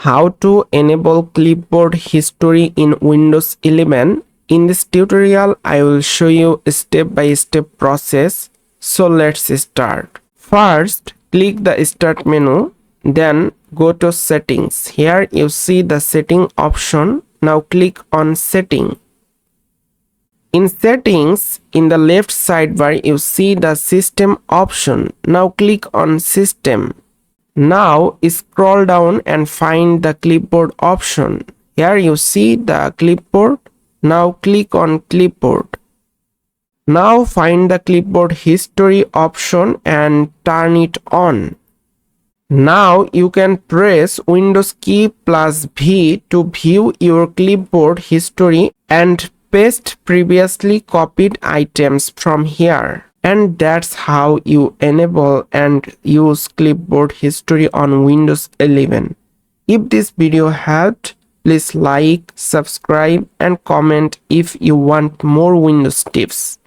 How to enable clipboard history in Windows 11. In this tutorial, I will show you a step-by-step process. So let's start. First, click the Start menu, then go to Settings. Here you see the Setting option. Now click on Setting. In Settings, in the left sidebar, you see the System option. Now click on System. Now scroll down and find the clipboard option. Here you see the clipboard. Now click on Clipboard. Now find the clipboard history option and turn it on. Now you can press Windows key plus V to view your clipboard history and paste previously copied items from here. And that's how you enable and use clipboard history on Windows 11. If this video helped, please like, subscribe and comment if you want more Windows tips.